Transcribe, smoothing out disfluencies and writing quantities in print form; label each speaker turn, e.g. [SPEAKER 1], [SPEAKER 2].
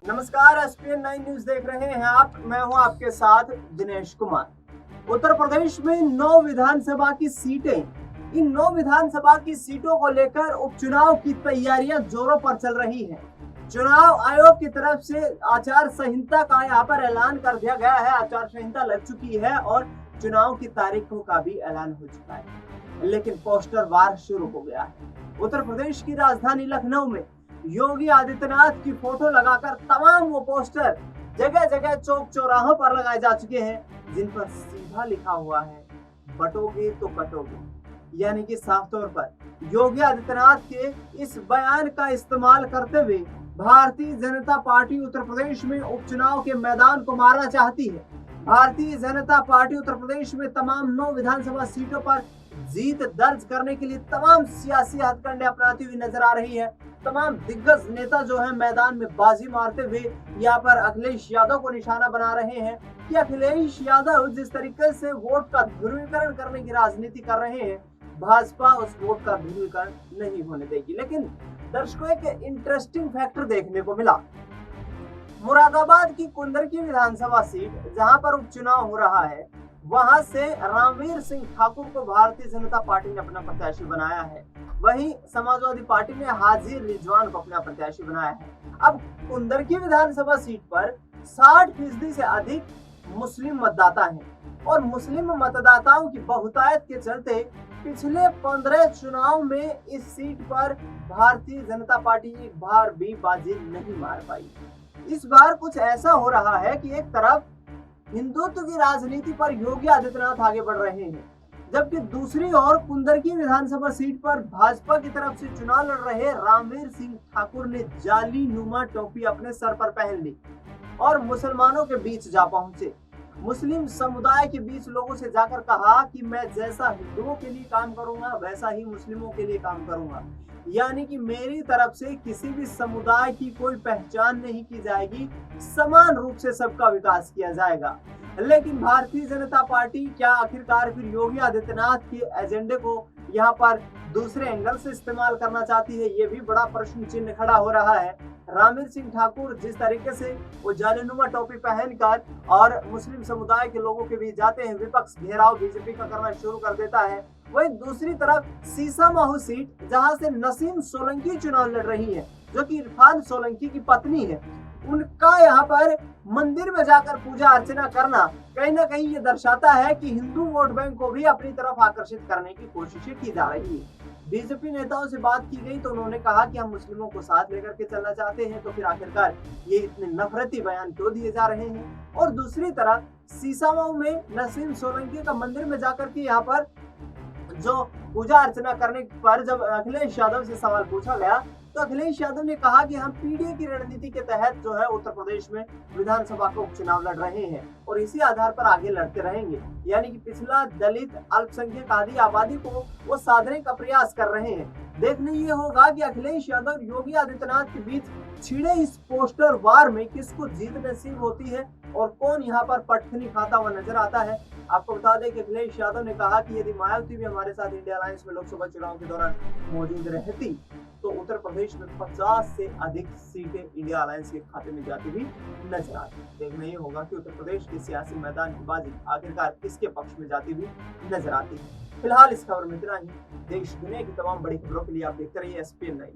[SPEAKER 1] नमस्कार, ESPN 9 news देख रहे हैं आप। मैं हूं आपके साथ दिनेश कुमार। उत्तर प्रदेश में 9 विधानसभा की सीटें। इन 9 विधानसभा की सीटों को लेकर उपचुनाव की तैयारियां जोरों पर चल रही हैं। चुनाव आयोग की तरफ से आचार संहिता का यहाँ पर ऐलान कर दिया गया है। आचार संहिता लग चुकी है और चुनाव की तारीखों का भी ऐलान हो चुका है, लेकिन पोस्टर वार शुरू हो गया है। उत्तर प्रदेश की राजधानी लखनऊ में योगी आदित्यनाथ की फोटो लगाकर तमाम वो पोस्टर जगह जगह चौक चौराहों पर लगाए जा चुके हैं, जिन पर सीधा लिखा हुआ है, बटोगे तो कटोगे। यानी कि साफ तौर पर योगी आदित्यनाथ के इस बयान का इस्तेमाल करते हुए भारतीय जनता पार्टी उत्तर प्रदेश में उपचुनाव के मैदान को मारना चाहती है। भारतीय जनता पार्टी उत्तर प्रदेश में तमाम 9 विधानसभा सीटों पर जीत दर्ज करने के लिए तमाम सियासी हथकंडे अपनाती हुई नजर आ रही है। तमाम दिग्गज नेता जो है मैदान में बाजी मारते हुए यहाँ पर अखिलेश यादव को निशाना बना रहे हैं कि अखिलेश यादव जिस तरीके से वोट का ध्रुवीकरण करने की राजनीति कर रहे हैं, भाजपा उस वोट का ध्रुवीकरण नहीं होने देगी। लेकिन दर्शकों, एक इंटरेस्टिंग फैक्टर देखने को मिला। मुरादाबाद की कुंदरकी विधानसभा सीट जहां पर उपचुनाव हो रहा है, वहां से रामवीर सिंह ठाकुर को भारतीय जनता पार्टी ने अपना प्रत्याशी बनाया है। वहीं समाजवादी पार्टी ने हाजिर रिजवान को अपना प्रत्याशी बनाया है। अब कुंदरकी विधानसभा सीट पर 60% से अधिक मुस्लिम मतदाता हैं और मुस्लिम मतदाताओं की बहुतायत के चलते पिछले 15 चुनाव में इस सीट पर भारतीय जनता पार्टी एक बार भी बाजी नहीं मार पाई। इस बार कुछ ऐसा हो रहा है कि एक तरफ हिंदुत्व की राजनीति पर योगी आदित्यनाथ आगे बढ़ रहे हैं, जबकि दूसरी ओर कुंदरकी विधानसभा सीट पर भाजपा की तरफ से चुनाव लड़ रहे रामवीर सिंह ठाकुर ने जाली नुमा टोपी अपने सर पर पहन ली और मुसलमानों के बीच जा पहुंचे। मुस्लिम समुदाय के बीच लोगों से जाकर कहा कि मैं जैसा हिंदुओं के लिए काम करूंगा वैसा ही मुस्लिमों के लिए काम करूंगा। यानी कि मेरी तरफ से किसी भी समुदाय की कोई पहचान नहीं की जाएगी, समान रूप से सबका विकास किया जाएगा। लेकिन भारतीय जनता पार्टी क्या आखिरकार फिर योगी आदित्यनाथ के एजेंडे को यहाँ पर दूसरे एंगल से इस्तेमाल करना चाहती है? ये भी बड़ा प्रश्न चिन्ह खड़ा हो रहा है। रामवीर सिंह ठाकुर जिस तरीके से वो जालीनुमा टोपी पहनकर और मुस्लिम समुदाय के लोगों के बीच जाते हैं, विपक्ष घेराव बीजेपी का करना शुरू कर देता है। वहीं दूसरी तरफ सीसामऊ सीट जहां से नसीम सोलंकी चुनाव लड़ रही है, जो कि इरफान सोलंकी की पत्नी है, उनका यहाँ पर मंदिर में जाकर पूजा अर्चना करना कहीं ना कहीं ये दर्शाता है कि हिंदू वोट बैंक को भी अपनी तरफ आकर्षित करने की कोशिशें की जा रही है। बीजेपी नेताओं से बात की गई तो उन्होंने कहा कि हम मुस्लिमों को साथ लेकर के चलना चाहते हैं, तो फिर आखिरकार ये इतने नफरती बयान क्यों दिए जा रहे हैं? और दूसरी तरफ सीसामऊ में नसीम सोलंकी का मंदिर में जाकर के यहाँ पर जो पूजा अर्चना करने पर जब अखिलेश यादव से सवाल पूछा गया तो अखिलेश यादव ने कहा कि हम पीडीए की रणनीति के तहत जो है उत्तर प्रदेश में विधानसभा का उपचुनाव लड़ रहे हैं और इसी आधार पर आगे लड़ते रहेंगे। यानी कि पिछला दलित, अल्पसंख्यक आदि आबादी को वो साधने का प्रयास कर रहे हैं। देखने ये होगा कि अखिलेश यादव योगी आदित्यनाथ के बीच छिड़े इस पोस्टर वार में किसको जीत नसीब होती है और कौन यहाँ पर पटखनी खाता हुआ नजर आता है। आपको बता दें कि अखिलेश यादव ने कहा कि यदि मायावती भी हमारे साथ इंडिया अलायंस में लोकसभा चुनाव के दौरान मौजूद रहती तो उत्तर प्रदेश में 50 से अधिक सीटें इंडिया अलायंस के खाते में जाती हुई नजर आती। देखना ये होगा कि उत्तर प्रदेश के सियासी मैदान की बाजी आखिरकार किसके पक्ष में जाती हुई नजर आती है। फिलहाल इस खबर में इतना ही। देश दुनिया की तमाम बड़ी खबरों के लिए आप देखते रहिए एसपीएन 9।